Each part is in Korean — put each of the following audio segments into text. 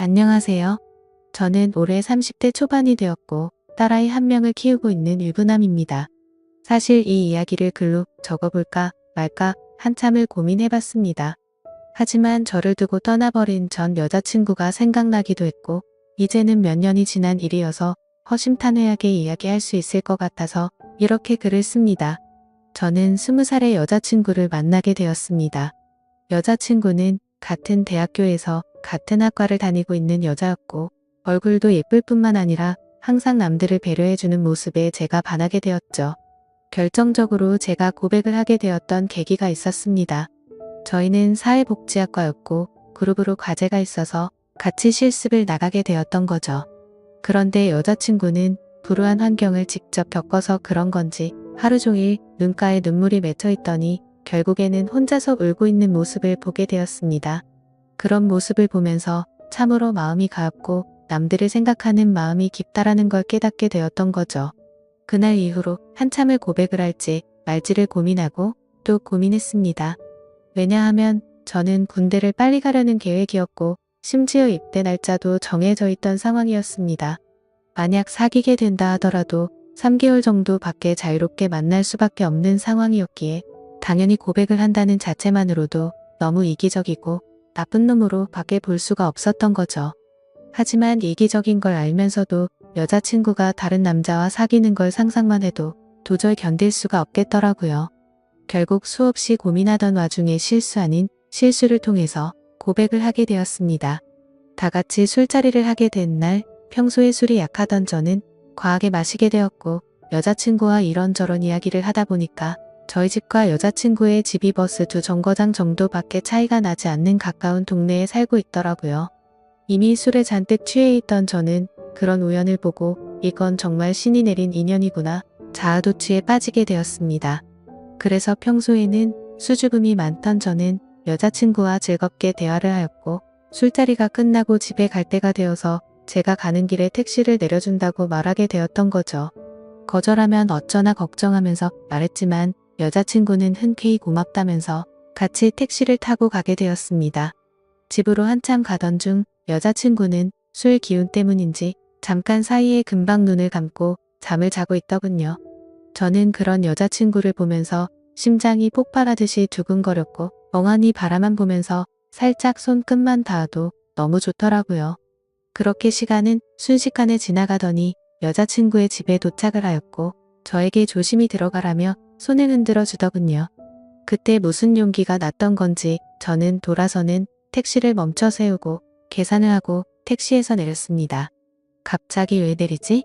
안녕하세요. 저는 올해 30대 초반이 되었고 딸아이 한 명을 키우고 있는 유부남입니다. 사실 이 이야기를 글로 적어볼까 말까 한참을 고민해봤습니다. 하지만 저를 두고 떠나버린 전 여자친구가 생각나기도 했고 이제는 몇 년이 지난 일이어서 허심탄회하게 이야기할 수 있을 것 같아서 이렇게 글을 씁니다. 저는 20살의 여자친구를 만나게 되었습니다. 여자친구는 같은 대학교에서 같은 학과를 다니고 있는 여자였고 얼굴도 예쁠 뿐만 아니라 항상 남들을 배려해주는 모습에 제가 반하게 되었죠. 결정적으로 제가 고백을 하게 되었던 계기가 있었습니다. 저희는 사회복지학과였고 그룹으로 과제가 있어서 같이 실습을 나가게 되었던 거죠. 그런데 여자친구는 불우한 환경을 직접 겪어서 그런 건지 하루 종일 눈가에 눈물이 맺혀 있더니 결국에는 혼자서 울고 있는 모습을 보게 되었습니다. 그런 모습을 보면서 참으로 마음이 가엽고 남들을 생각하는 마음이 깊다라는 걸 깨닫게 되었던 거죠. 그날 이후로 한참을 고백을 할지 말지를 고민하고 또 고민했습니다. 왜냐하면 저는 군대를 빨리 가려는 계획이었고 심지어 입대 날짜도 정해져 있던 상황이었습니다. 만약 사귀게 된다 하더라도 3개월 정도 밖에 자유롭게 만날 수밖에 없는 상황이었기에 당연히 고백을 한다는 자체만으로도 너무 이기적이고 나쁜 놈으로 밖에 볼 수가 없었던 거죠. 하지만 이기적인 걸 알면서도 여자친구가 다른 남자와 사귀는 걸 상상만 해도 도저히 견딜 수가 없겠더라고요. 결국 수없이 고민하던 와중에 실수 아닌 실수를 통해서 고백을 하게 되었습니다. 다 같이 술자리를 하게 된 날, 평소에 술이 약하던 저는 과하게 마시게 되었고 여자친구와 이런저런 이야기를 하다 보니까 저희 집과 여자친구의 집이 버스 2정거장 정도밖에 차이가 나지 않는 가까운 동네에 살고 있더라고요. 이미 술에 잔뜩 취해 있던 저는 그런 우연을 보고 이건 정말 신이 내린 인연이구나 자아도취에 빠지게 되었습니다. 그래서 평소에는 수줍음이 많던 저는 여자친구와 즐겁게 대화를 하였고 술자리가 끝나고 집에 갈 때가 되어서 제가 가는 길에 택시를 내려준다고 말하게 되었던 거죠. 거절하면 어쩌나 걱정하면서 말했지만 여자친구는 흔쾌히 고맙다면서 같이 택시를 타고 가게 되었습니다. 집으로 한참 가던 중 여자친구는 술 기운 때문인지 잠깐 사이에 금방 눈을 감고 잠을 자고 있더군요. 저는 그런 여자친구를 보면서 심장이 폭발하듯이 두근거렸고 멍하니 바라만 보면서 살짝 손끝만 닿아도 너무 좋더라고요. 그렇게 시간은 순식간에 지나가더니 여자친구의 집에 도착을 하였고 저에게 조심히 들어가라며 손을 흔들어 주더군요. 그때 무슨 용기가 났던 건지 저는 돌아서는 택시를 멈춰 세우고 계산을 하고 택시에서 내렸습니다. 갑자기 왜 내리지?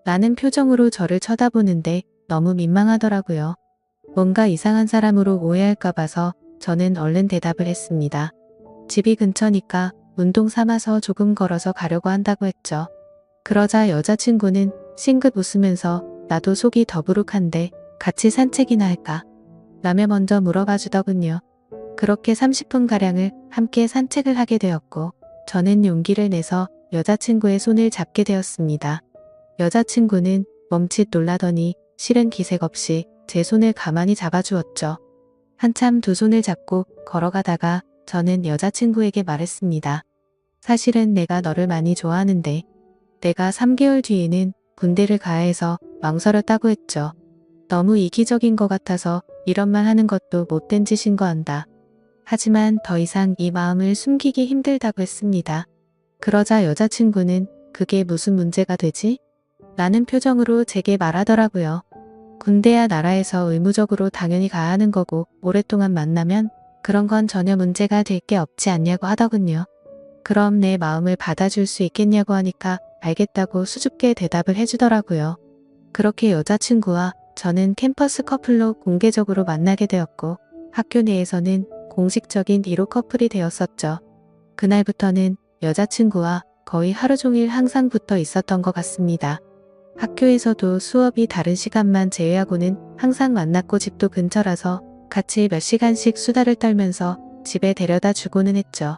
라는 표정으로 저를 쳐다보는데 너무 민망하더라고요. 뭔가 이상한 사람으로 오해할까 봐서 저는 얼른 대답을 했습니다. 집이 근처니까 운동 삼아서 조금 걸어서 가려고 한다고 했죠. 그러자 여자친구는 싱긋 웃으면서 나도 속이 더부룩한데 같이 산책이나 할까? 라며 먼저 물어봐 주더군요. 그렇게 30분가량을 함께 산책을 하게 되었고 저는 용기를 내서 여자친구의 손을 잡게 되었습니다. 여자친구는 멈칫 놀라더니 실은 기색 없이 제 손을 가만히 잡아주었죠. 한참 두 손을 잡고 걸어가다가 저는 여자친구에게 말했습니다. 사실은 내가 너를 많이 좋아하는데 내가 3개월 뒤에는 군대를 가야 해서 망설였다고 했죠. 너무 이기적인 것 같아서 이런 말 하는 것도 못된 짓인 거 안다. 하지만 더 이상 이 마음을 숨기기 힘들다고 했습니다. 그러자 여자친구는 그게 무슨 문제가 되지? 라는 표정으로 제게 말하더라고요. 군대야 나라에서 의무적으로 당연히 가야 하는 거고 오랫동안 만나면 그런 건 전혀 문제가 될 게 없지 않냐고 하더군요. 그럼 내 마음을 받아줄 수 있겠냐고 하니까 알겠다고 수줍게 대답을 해주더라고요. 그렇게 여자친구와 저는 캠퍼스 커플로 공개적으로 만나게 되었고 학교 내에서는 공식적인 1호 커플이 되었었죠. 그날부터는 여자친구와 거의 하루 종일 항상 붙어 있었던 것 같습니다. 학교에서도 수업이 다른 시간만 제외하고는 항상 만났고 집도 근처라서 같이 몇 시간씩 수다를 떨면서 집에 데려다 주고는 했죠.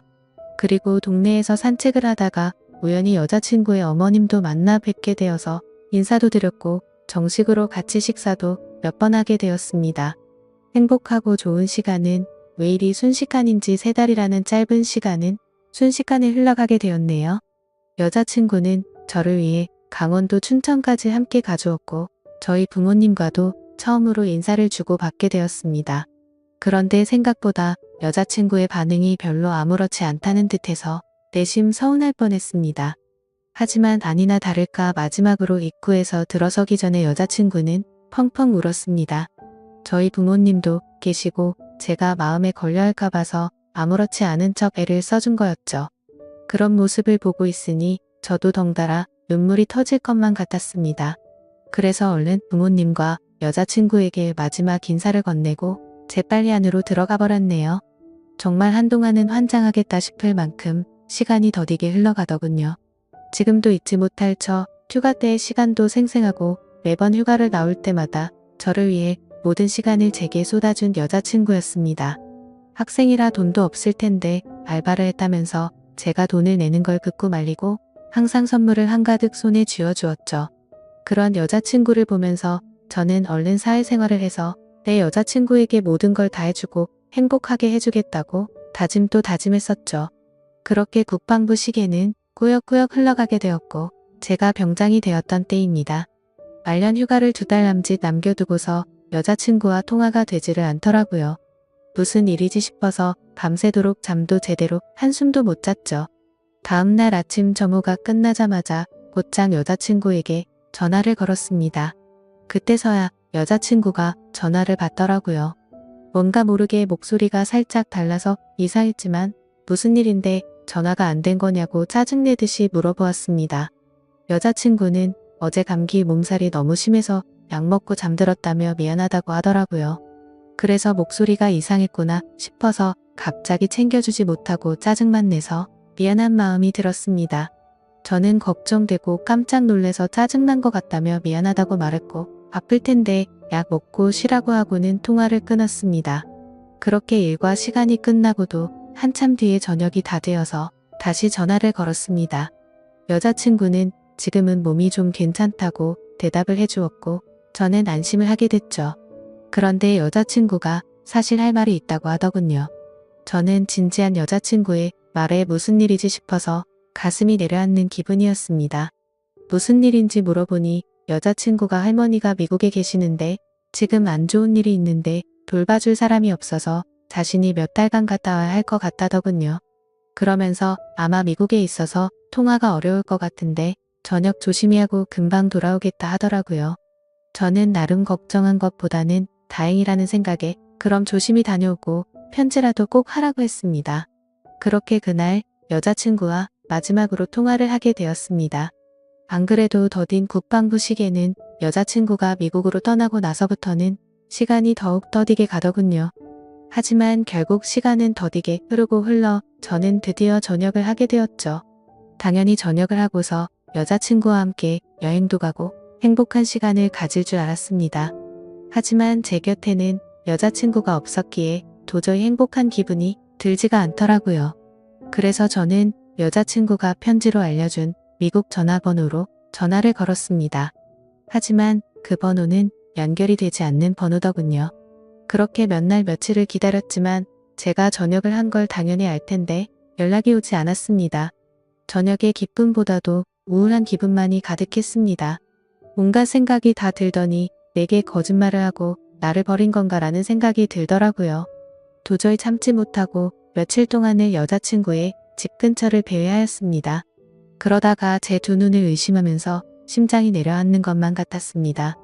그리고 동네에서 산책을 하다가 우연히 여자친구의 어머님도 만나 뵙게 되어서 인사도 드렸고 정식으로 같이 식사도 몇 번 하게 되었습니다. 행복하고 좋은 시간은 왜 이리 순식간인지 3달이라는 짧은 시간은 순식간에 흘러가게 되었네요. 여자친구는 저를 위해 강원도 춘천까지 함께 가주었고 저희 부모님과도 처음으로 인사를 주고 받게 되었습니다. 그런데 생각보다 여자친구의 반응이 별로 아무렇지 않다는 듯해서 내심 서운할 뻔했습니다. 하지만 아니나 다를까 마지막으로 입구에서 들어서기 전에 여자친구는 펑펑 울었습니다. 저희 부모님도 계시고 제가 마음에 걸려할까 봐서 아무렇지 않은 척 애를 써준 거였죠. 그런 모습을 보고 있으니 저도 덩달아 눈물이 터질 것만 같았습니다. 그래서 얼른 부모님과 여자친구에게 마지막 인사를 건네고 재빨리 안으로 들어가 버렸네요. 정말 한동안은 환장하겠다 싶을 만큼 시간이 더디게 흘러가더군요. 지금도 잊지 못할 휴가 때의 시간도 생생하고 매번 휴가를 나올 때마다 저를 위해 모든 시간을 제게 쏟아준 여자친구였습니다. 학생이라 돈도 없을 텐데 알바를 했다면서 제가 돈을 내는 걸 극구 말리고 항상 선물을 한가득 손에 쥐어주었죠. 그런 여자친구를 보면서 저는 얼른 사회생활을 해서 내 여자친구에게 모든 걸 다 해주고 행복하게 해주겠다고 다짐 또 다짐했었죠. 그렇게 국방부 시계는 꾸역꾸역 흘러가게 되었고 제가 병장이 되었던 때입니다. 말년 휴가를 2달 남짓 남겨두고서 여자친구와 통화가 되지를 않더라고요. 무슨 일이지 싶어서 밤새도록 잠도 제대로 한숨도 못 잤죠. 다음날 아침 점호가 끝나자마자 곧장 여자친구에게 전화를 걸었습니다. 그때서야 여자친구가 전화를 받더라고요. 뭔가 모르게 목소리가 살짝 달라서 이상했지만 무슨 일인데 전화가 안 된 거냐고 짜증내듯이 물어보았습니다. 여자친구는 어제 감기 몸살이 너무 심해서 약 먹고 잠들었다며 미안하다고 하더라고요. 그래서 목소리가 이상했구나 싶어서 갑자기 챙겨주지 못하고 짜증만 내서 미안한 마음이 들었습니다. 저는 걱정되고 깜짝 놀래서 짜증난 것 같다며 미안하다고 말했고 바쁠 텐데 약 먹고 쉬라고 하고는 통화를 끊었습니다. 그렇게 일과 시간이 끝나고도 한참 뒤에 저녁이 다 되어서 다시 전화를 걸었습니다. 여자친구는 지금은 몸이 좀 괜찮다고 대답을 해주었고 저는 안심을 하게 됐죠. 그런데 여자친구가 사실 할 말이 있다고 하더군요. 저는 진지한 여자친구의 말에 무슨 일이지 싶어서 가슴이 내려앉는 기분이었습니다. 무슨 일인지 물어보니 여자친구가 할머니가 미국에 계시는데 지금 안 좋은 일이 있는데 돌봐줄 사람이 없어서 자신이 몇 달간 갔다 와야 할 것 같다더군요. 그러면서 아마 미국에 있어서 통화가 어려울 것 같은데 저녁 조심히 하고 금방 돌아오겠다 하더라고요. 저는 나름 걱정한 것보다는 다행이라는 생각에 그럼 조심히 다녀오고 편지라도 꼭 하라고 했습니다. 그렇게 그날 여자친구와 마지막으로 통화를 하게 되었습니다. 안 그래도 더딘 국방부 시계는 여자친구가 미국으로 떠나고 나서부터는 시간이 더욱 더디게 가더군요. 하지만 결국 시간은 더디게 흐르고 흘러 저는 드디어 전역을 하게 되었죠. 당연히 전역을 하고서 여자친구와 함께 여행도 가고 행복한 시간을 가질 줄 알았습니다. 하지만 제 곁에는 여자친구가 없었기에 도저히 행복한 기분이 들지가 않더라고요. 그래서 저는 여자친구가 편지로 알려준 미국 전화번호로 전화를 걸었습니다. 하지만 그 번호는 연결이 되지 않는 번호더군요. 그렇게 몇 날 며칠을 기다렸지만 제가 전역을 한 걸 당연히 알 텐데 연락이 오지 않았습니다. 저녁의 기쁨보다도 우울한 기분만이 가득했습니다. 온갖 생각이 다 들더니 내게 거짓말을 하고 나를 버린 건가라는 생각이 들더라고요. 도저히 참지 못하고 며칠 동안을 여자친구의 집 근처를 배회하였습니다. 그러다가 제 두 눈을 의심하면서 심장이 내려앉는 것만 같았습니다.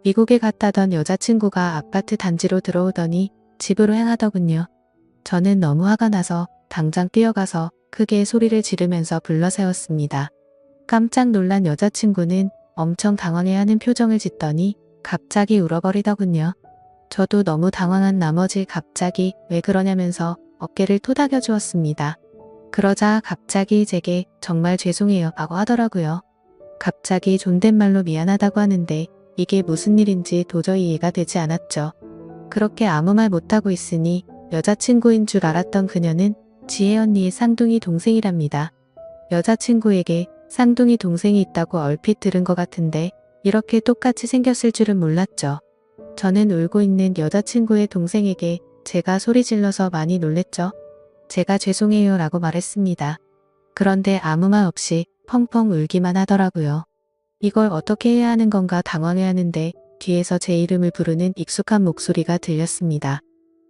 미국에 갔다던 여자친구가 아파트 단지로 들어오더니 집으로 향하더군요. 저는 너무 화가 나서 당장 뛰어가서 크게 소리를 지르면서 불러세웠습니다. 깜짝 놀란 여자친구는 엄청 당황해하는 표정을 짓더니 갑자기 울어버리더군요. 저도 너무 당황한 나머지 갑자기 왜 그러냐면서 어깨를 토닥여 주었습니다. 그러자 갑자기 제게 정말 죄송해요 라고 하더라고요. 갑자기 존댓말로 미안하다고 하는데 이게 무슨 일인지 도저히 이해가 되지 않았죠. 그렇게 아무 말 못하고 있으니 여자친구인 줄 알았던 그녀는 지혜 언니의 쌍둥이 동생이랍니다. 여자친구에게 쌍둥이 동생이 있다고 얼핏 들은 것 같은데 이렇게 똑같이 생겼을 줄은 몰랐죠. 저는 울고 있는 여자친구의 동생에게 제가 소리 질러서 많이 놀랬죠. 제가 죄송해요 라고 말했습니다. 그런데 아무 말 없이 펑펑 울기만 하더라고요. 이걸 어떻게 해야 하는 건가 당황해 하는데 뒤에서 제 이름을 부르는 익숙한 목소리가 들렸습니다.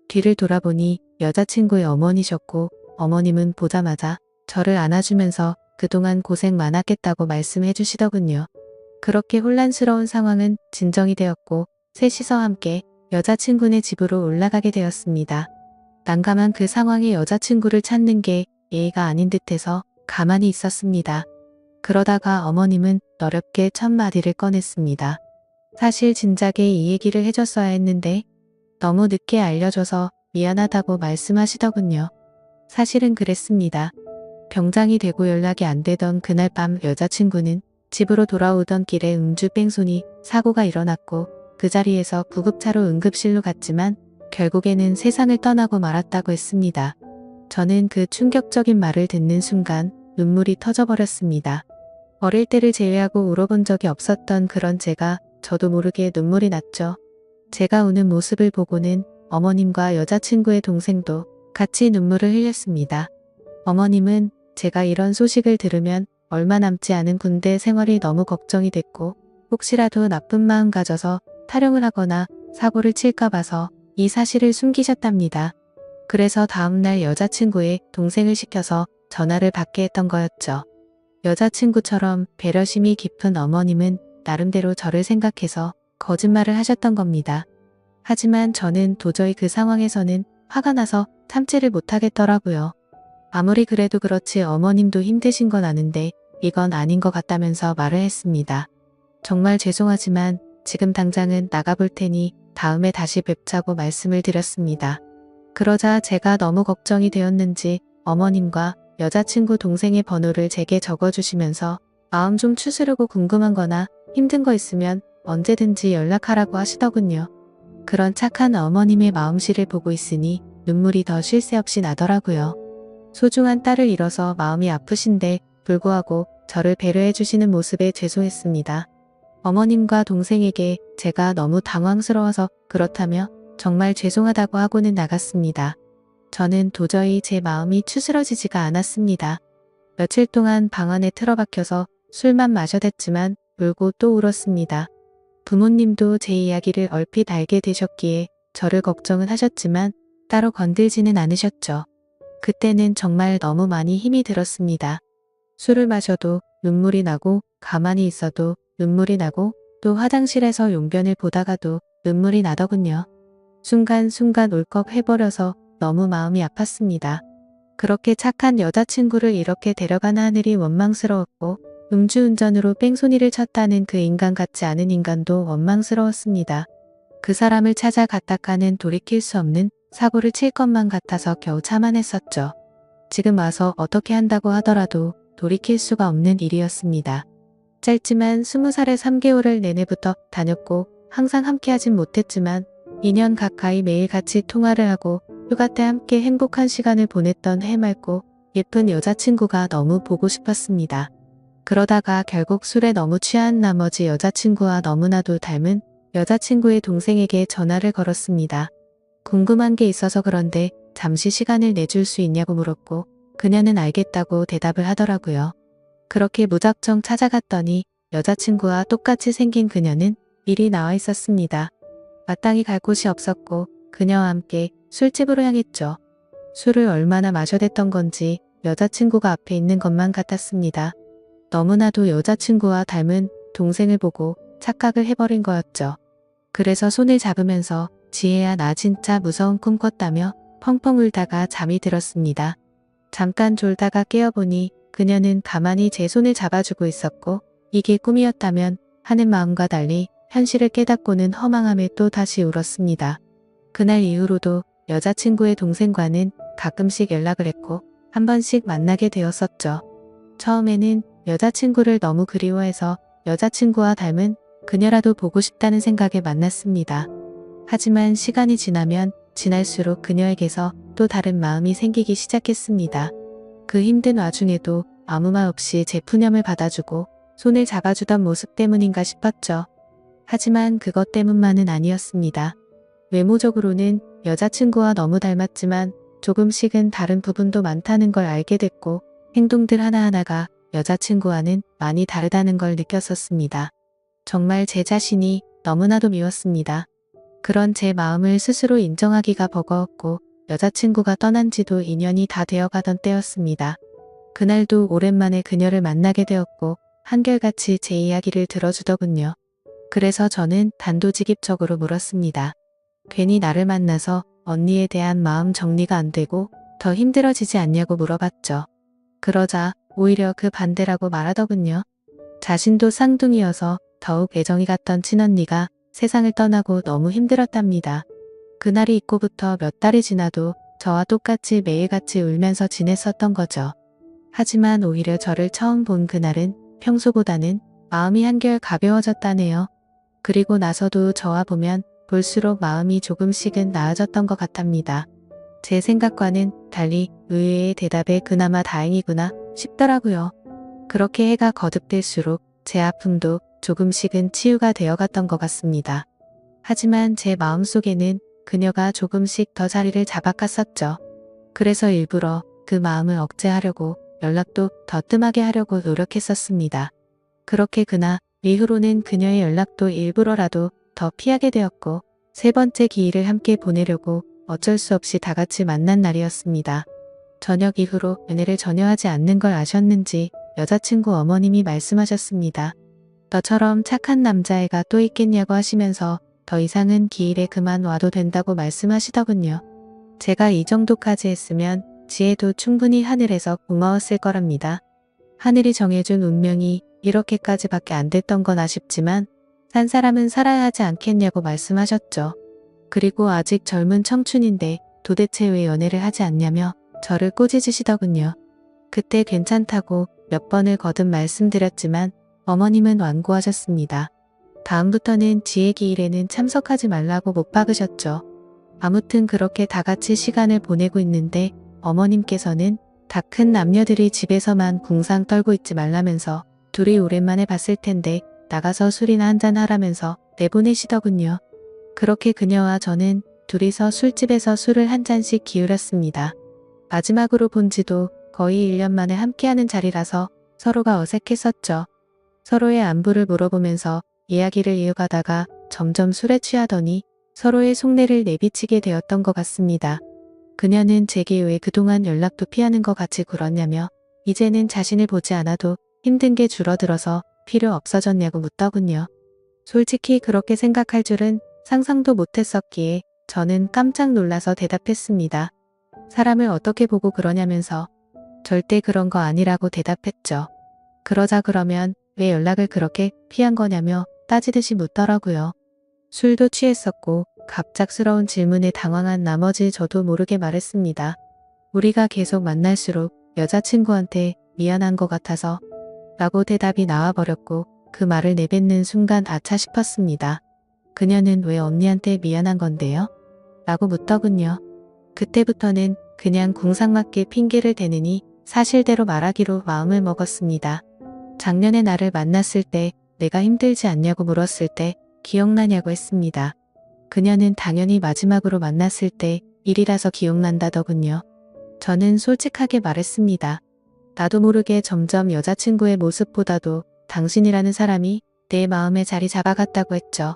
뒤를 돌아보니 여자친구의 어머니셨고 어머님은 보자마자 저를 안아주면서 그동안 고생 많았겠다고 말씀해 주시더군요. 그렇게 혼란스러운 상황은 진정이 되었고 셋이서 함께 여자친구네 집으로 올라가게 되었습니다. 난감한 그 상황에 여자친구를 찾는 게 예의가 아닌 듯해서 가만히 있었습니다. 그러다가 어머님은 어렵게 첫 마디를 꺼냈습니다. 사실 진작에 이 얘기를 해줬어야 했는데 너무 늦게 알려줘서 미안하다고 말씀하시더군요. 사실은 그랬습니다. 병장이 되고 연락이 안 되던 그날 밤 여자친구는 집으로 돌아오던 길에 음주 뺑소니 사고가 일어났고 그 자리에서 구급차로 응급실로 갔지만 결국에는 세상을 떠나고 말았다고 했습니다. 저는 그 충격적인 말을 듣는 순간 눈물이 터져버렸습니다. 어릴 때를 제외하고 울어본 적이 없었던 그런 제가 저도 모르게 눈물이 났죠. 제가 우는 모습을 보고는 어머님과 여자친구의 동생도 같이 눈물을 흘렸습니다. 어머님은 제가 이런 소식을 들으면 얼마 남지 않은 군대 생활이 너무 걱정이 됐고 혹시라도 나쁜 마음 가져서 탈영을 하거나 사고를 칠까 봐서 이 사실을 숨기셨답니다. 그래서 다음날 여자친구의 동생을 시켜서 전화를 받게 했던 거였죠. 여자친구처럼 배려심이 깊은 어머님은 나름대로 저를 생각해서 거짓말을 하셨던 겁니다. 하지만 저는 도저히 그 상황에서는 화가 나서 참지를 못하겠더라고요. 아무리 그래도 그렇지 어머님도 힘드신 건 아는데 이건 아닌 것 같다면서 말을 했습니다. 정말 죄송하지만 지금 당장은 나가볼 테니 다음에 다시 뵙자고 말씀을 드렸습니다. 그러자 제가 너무 걱정이 되었는지 어머님과 여자친구 동생의 번호를 제게 적어주시면서 마음 좀 추스르고 궁금한 거나 힘든 거 있으면 언제든지 연락하라고 하시더군요. 그런 착한 어머님의 마음씨를 보고 있으니 눈물이 더 쉴 새 없이 나더라고요. 소중한 딸을 잃어서 마음이 아프신데 불구하고 저를 배려해 주시는 모습에 죄송했습니다. 어머님과 동생에게 제가 너무 당황스러워서 그렇다며 정말 죄송하다고 하고는 나갔습니다. 저는 도저히 제 마음이 추스러지지가 않았습니다. 며칠 동안 방 안에 틀어박혀서 술만 마셔댔지만 울고 또 울었습니다. 부모님도 제 이야기를 얼핏 알게 되셨기에 저를 걱정은 하셨지만 따로 건들지는 않으셨죠. 그때는 정말 너무 많이 힘이 들었습니다. 술을 마셔도 눈물이 나고 가만히 있어도 눈물이 나고 또 화장실에서 용변을 보다가도 눈물이 나더군요. 순간순간 울컥 해버려서 너무 마음이 아팠습니다. 그렇게 착한 여자친구를 이렇게 데려가는 하늘이 원망스러웠고 음주운전으로 뺑소니를 쳤다는 그 인간 같지 않은 인간도 원망스러웠습니다. 그 사람을 찾아갔다가는 돌이킬 수 없는 사고를 칠 것만 같아서 겨우 참아냈었죠. 지금 와서 어떻게 한다고 하더라도 돌이킬 수가 없는 일이었습니다. 짧지만 20살에 3개월을 내내부터 다녔고 항상 함께하진 못했지만 2년 가까이 매일 같이 통화를 하고 휴가 때 함께 행복한 시간을 보냈던 해맑고 예쁜 여자친구가 너무 보고 싶었습니다. 그러다가 결국 술에 너무 취한 나머지 여자친구와 너무나도 닮은 여자친구의 동생에게 전화를 걸었습니다. 궁금한 게 있어서 그런데 잠시 시간을 내줄 수 있냐고 물었고 그녀는 알겠다고 대답을 하더라고요. 그렇게 무작정 찾아갔더니 여자친구와 똑같이 생긴 그녀는 미리 나와 있었습니다. 마땅히 갈 곳이 없었고 그녀와 함께 술집으로 향했죠. 술을 얼마나 마셔댔던 건지 여자친구가 앞에 있는 것만 같았습니다. 너무나도 여자친구와 닮은 동생을 보고 착각을 해버린 거였죠. 그래서 손을 잡으면서 지혜야 나 진짜 무서운 꿈 꿨다며 펑펑 울다가 잠이 들었습니다. 잠깐 졸다가 깨어보니 그녀는 가만히 제 손을 잡아주고 있었고 이게 꿈이었다면 하는 마음과 달리 현실을 깨닫고는 허망함에 또 다시 울었습니다. 그날 이후로도 여자친구의 동생과는 가끔씩 연락을 했고 한 번씩 만나게 되었었죠. 처음에는 여자친구를 너무 그리워해서 여자친구와 닮은 그녀라도 보고 싶다는 생각에 만났습니다. 하지만 시간이 지나면 지날수록 그녀에게서 또 다른 마음이 생기기 시작했습니다. 그 힘든 와중에도 아무 말 없이 제 푸념을 받아주고 손을 잡아주던 모습 때문인가 싶었죠. 하지만 그것 때문만은 아니었습니다. 외모적으로는 여자친구와 너무 닮았지만 조금씩은 다른 부분도 많다는 걸 알게 됐고 행동들 하나하나가 여자친구와는 많이 다르다는 걸 느꼈었습니다. 정말 제 자신이 너무나도 미웠습니다. 그런 제 마음을 스스로 인정하기가 버거웠고 여자친구가 떠난 지도 2년이 다 되어가던 때였습니다. 그날도 오랜만에 그녀를 만나게 되었고 한결같이 제 이야기를 들어주더군요. 그래서 저는 단도직입적으로 물었습니다. 괜히 나를 만나서 언니에 대한 마음 정리가 안 되고 더 힘들어지지 않냐고 물어봤죠. 그러자 오히려 그 반대라고 말하더군요. 자신도 쌍둥이여서 더욱 애정이 갔던 친언니가 세상을 떠나고 너무 힘들었답니다. 그날이 있고부터 몇 달이 지나도 저와 똑같이 매일같이 울면서 지냈었던 거죠. 하지만 오히려 저를 처음 본 그날은 평소보다는 마음이 한결 가벼워졌다네요. 그리고 나서도 저와 보면 볼수록 마음이 조금씩은 나아졌던 것 같답니다. 제 생각과는 달리 의외의 대답에 그나마 다행이구나 싶더라고요. 그렇게 해가 거듭될수록 제 아픔도 조금씩은 치유가 되어갔던 것 같습니다. 하지만 제 마음속에는 그녀가 조금씩 더 자리를 잡아갔었죠. 그래서 일부러 그 마음을 억제하려고 연락도 더 뜸하게 하려고 노력했었습니다. 그렇게 그날 이후로는 그녀의 연락도 일부러라도 더 피하게 되었고 3번째 기일을 함께 보내려고 어쩔 수 없이 다 같이 만난 날이었습니다. 저녁 이후로 연애를 전혀 하지 않는 걸 아셨는지 여자친구 어머님이 말씀하셨습니다. 너처럼 착한 남자애가 또 있겠냐고 하시면서 더 이상은 기일에 그만 와도 된다고 말씀하시더군요. 제가 이 정도까지 했으면 지혜도 충분히 하늘에서 고마웠을 거랍니다. 하늘이 정해준 운명이 이렇게까지밖에 안 됐던 건 아쉽지만 산 사람은 살아야 하지 않겠냐고 말씀하셨죠. 그리고 아직 젊은 청춘인데 도대체 왜 연애를 하지 않냐며 저를 꼬지주시더군요. 그때 괜찮다고 몇 번을 거듭 말씀드렸지만 어머님은 완고하셨습니다. 다음부터는 지혜 기일에는 참석하지 말라고 못 박으셨죠. 아무튼 그렇게 다 같이 시간을 보내고 있는데 어머님께서는 다 큰 남녀들이 집에서만 궁상 떨고 있지 말라면서 둘이 오랜만에 봤을 텐데 나가서 술이나 한잔 하라면서 내보내시더군요. 그렇게 그녀와 저는 둘이서 술집에서 술을 한 잔씩 기울였습니다. 마지막으로 본 지도 거의 1년 만에 함께하는 자리라서 서로가 어색했었죠. 서로의 안부를 물어보면서 이야기를 이어가다가 점점 술에 취하더니 서로의 속내를 내비치게 되었던 것 같습니다. 그녀는 제게 왜 그동안 연락도 피하는 것 같이 굴었냐며 이제는 자신을 보지 않아도 힘든 게 줄어들어서 필요 없어졌냐고 묻더군요. 솔직히 그렇게 생각할 줄은 상상도 못했었기에 저는 깜짝 놀라서 대답했습니다. 사람을 어떻게 보고 그러냐면서 절대 그런 거 아니라고 대답했죠. 그러자 그러면 왜 연락을 그렇게 피한 거냐며 따지듯이 묻더라고요. 술도 취했었고 갑작스러운 질문에 당황한 나머지 저도 모르게 말했습니다. 우리가 계속 만날수록 여자친구한테 미안한 것 같아서 라고 대답이 나와버렸고 그 말을 내뱉는 순간 아차 싶었습니다. 그녀는 왜 언니한테 미안한 건데요? 라고 묻더군요. 그때부터는 그냥 궁상맞게 핑계를 대느니 사실대로 말하기로 마음을 먹었습니다. 작년에 나를 만났을 때 내가 힘들지 않냐고 물었을 때 기억나냐고 했습니다. 그녀는 당연히 마지막으로 만났을 때 일이라서 기억난다더군요. 저는 솔직하게 말했습니다. 나도 모르게 점점 여자친구의 모습보다도 당신이라는 사람이 내 마음에 자리 잡아갔다고 했죠.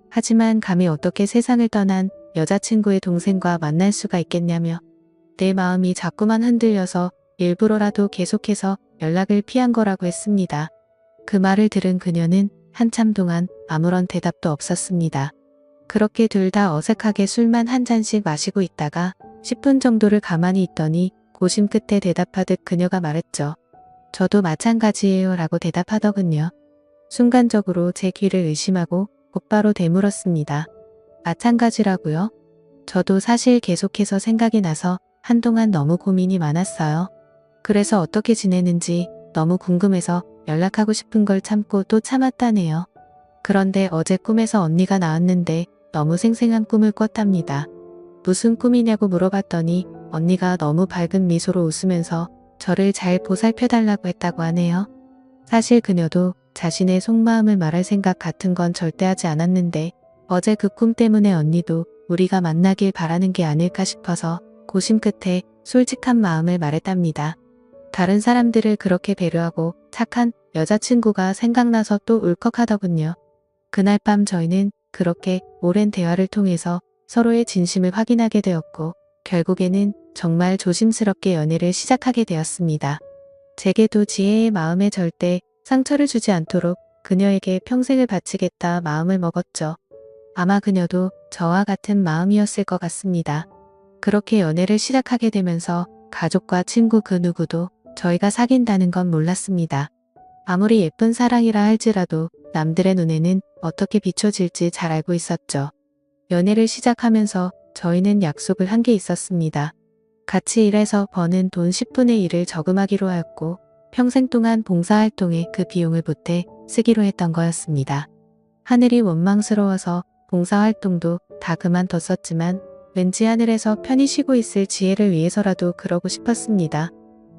하지만 감히 어떻게 세상을 떠난 여자친구의 동생과 만날 수가 있겠냐며 내 마음이 자꾸만 흔들려서 일부러라도 계속해서 연락을 피한 거라고 했습니다. 그 말을 들은 그녀는 한참 동안 아무런 대답도 없었습니다. 그렇게 둘 다 어색하게 술만 한 잔씩 마시고 있다가 10분 정도를 가만히 있더니 고심 끝에 대답하듯 그녀가 말했죠. 저도 마찬가지예요 라고 대답하더군요. 순간적으로 제 귀를 의심하고 곧바로 되물었습니다. 마찬가지라고요? 저도 사실 계속해서 생각이 나서 한동안 너무 고민이 많았어요. 그래서 어떻게 지내는지 너무 궁금해서 연락하고 싶은 걸 참고 또 참았다네요. 그런데 어제 꿈에서 언니가 나왔는데 너무 생생한 꿈을 꿨답니다. 무슨 꿈이냐고 물어봤더니 언니가 너무 밝은 미소로 웃으면서 저를 잘 보살펴달라고 했다고 하네요. 사실 그녀도 자신의 속마음을 말할 생각 같은 건 절대 하지 않았는데 어제 그 꿈 때문에 언니도 우리가 만나길 바라는 게 아닐까 싶어서 고심 끝에 솔직한 마음을 말했답니다. 다른 사람들을 그렇게 배려하고 착한 여자친구가 생각나서 또 울컥하더군요. 그날 밤 저희는 그렇게 오랜 대화를 통해서 서로의 진심을 확인하게 되었고 결국에는 정말 조심스럽게 연애를 시작하게 되었습니다. 제게도 지혜의 마음에 절대 상처를 주지 않도록 그녀에게 평생을 바치겠다 마음을 먹었죠. 아마 그녀도 저와 같은 마음이었을 것 같습니다. 그렇게 연애를 시작하게 되면서 가족과 친구 그 누구도 저희가 사귄다는 건 몰랐습니다. 아무리 예쁜 사랑이라 할지라도 남들의 눈에는 어떻게 비춰질지 잘 알고 있었죠. 연애를 시작하면서 저희는 약속을 한 게 있었습니다. 같이 일해서 버는 돈 10분의 1을 저금하기로 하였고 평생 동안 봉사활동에 그 비용을 보태 쓰기로 했던 거였습니다. 하늘이 원망스러워서 봉사활동도 다 그만뒀었지만 왠지 하늘에서 편히 쉬고 있을 지혜를 위해서라도 그러고 싶었습니다.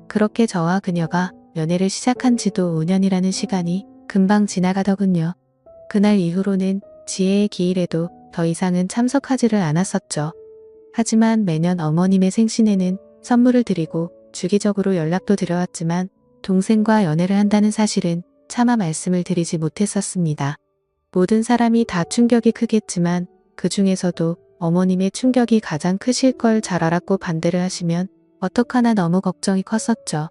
그렇게 저와 그녀가 연애를 시작한 지도 5년이라는 시간이 금방 지나가더군요. 그날 이후로는 지혜의 기일에도 더 이상은 참석하지를 않았었죠. 하지만 매년 어머님의 생신에는 선물을 드리고 주기적으로 연락도 드려왔지만 동생과 연애를 한다는 사실은 차마 말씀을 드리지 못했었습니다. 모든 사람이 다 충격이 크겠지만 그 중에서도 어머님의 충격이 가장 크실 걸 잘 알았고 반대를 하시면 어떡하나 너무 걱정이 컸었죠.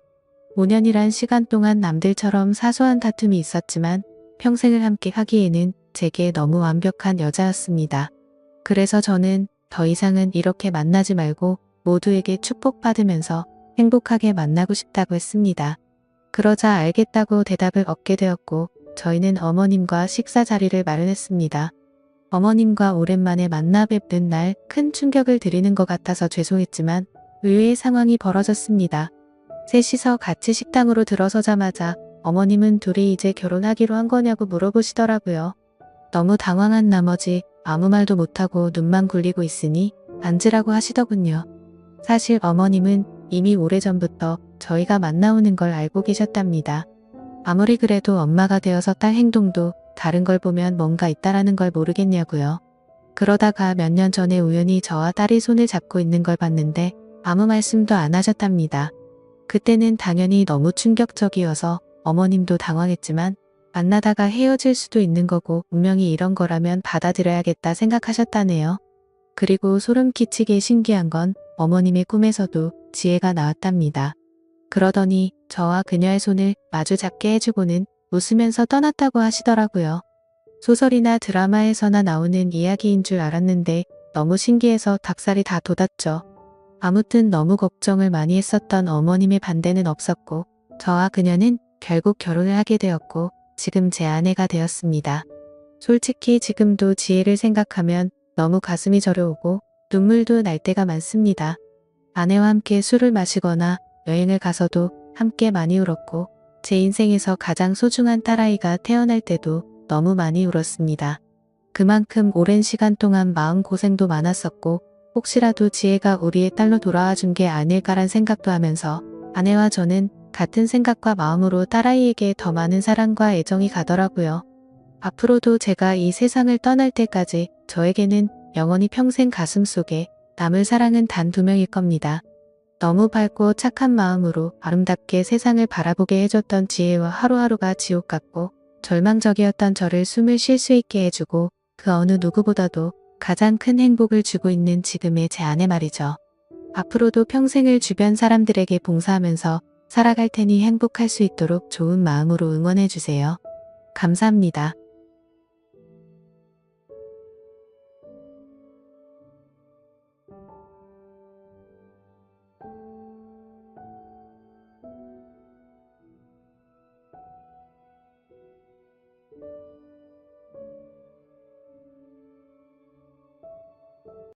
5년이란 시간 동안 남들처럼 사소한 다툼이 있었지만 평생을 함께 하기에는 제게 너무 완벽한 여자였습니다. 그래서 저는 더 이상은 이렇게 만나지 말고 모두에게 축복받으면서 행복하게 만나고 싶다고 했습니다. 그러자 알겠다고 대답을 얻게 되었고 저희는 어머님과 식사 자리를 마련했습니다. 어머님과 오랜만에 만나 뵙는 날 큰 충격을 드리는 것 같아서 죄송했지만 의외의 상황이 벌어졌습니다. 셋이서 같이 식당으로 들어서자마자 어머님은 둘이 이제 결혼하기로 한 거냐고 물어보시더라고요. 너무 당황한 나머지 아무 말도 못하고 눈만 굴리고 있으니 앉으라고 하시더군요. 사실 어머님은 이미 오래전부터 저희가 만나오는 걸 알고 계셨답니다. 아무리 그래도 엄마가 되어서 딸 행동도 다른 걸 보면 뭔가 있다라는 걸 모르겠냐고요. 그러다가 몇 년 전에 우연히 저와 딸이 손을 잡고 있는 걸 봤는데 아무 말씀도 안 하셨답니다. 그때는 당연히 너무 충격적이어서 어머님도 당황했지만 만나다가 헤어질 수도 있는 거고 운명이 이런 거라면 받아들여야겠다 생각하셨다네요. 그리고 소름 끼치게 신기한 건 어머님의 꿈에서도 지혜가 나왔답니다. 그러더니 저와 그녀의 손을 마주 잡게 해주고는 웃으면서 떠났다고 하시더라고요. 소설이나 드라마에서나 나오는 이야기인 줄 알았는데 너무 신기해서 닭살이 다 돋았죠. 아무튼 너무 걱정을 많이 했었던 어머님의 반대는 없었고 저와 그녀는 결국 결혼을 하게 되었고 지금 제 아내가 되었습니다. 솔직히 지금도 지혜를 생각하면 너무 가슴이 저려오고 눈물도 날 때가 많습니다. 아내와 함께 술을 마시거나 여행을 가서도 함께 많이 울었고 제 인생에서 가장 소중한 딸아이가 태어날 때도 너무 많이 울었습니다. 그만큼 오랜 시간 동안 마음고생도 많았었고 혹시라도 지혜가 우리의 딸로 돌아와 준 게 아닐까란 생각도 하면서 아내와 저는 같은 생각과 마음으로 딸아이에게 더 많은 사랑과 애정이 가더라고요. 앞으로도 제가 이 세상을 떠날 때까지 저에게는 영원히 평생 가슴속에 남을 사랑은 단 2명일 겁니다. 너무 밝고 착한 마음으로 아름답게 세상을 바라보게 해줬던 지혜와 하루하루가 지옥 같고 절망적이었던 저를 숨을 쉴 수 있게 해주고 그 어느 누구보다도 가장 큰 행복을 주고 있는 지금의 제 아내 말이죠. 앞으로도 평생을 주변 사람들에게 봉사하면서 살아갈 테니 행복할 수 있도록 좋은 마음으로 응원해주세요. 감사합니다.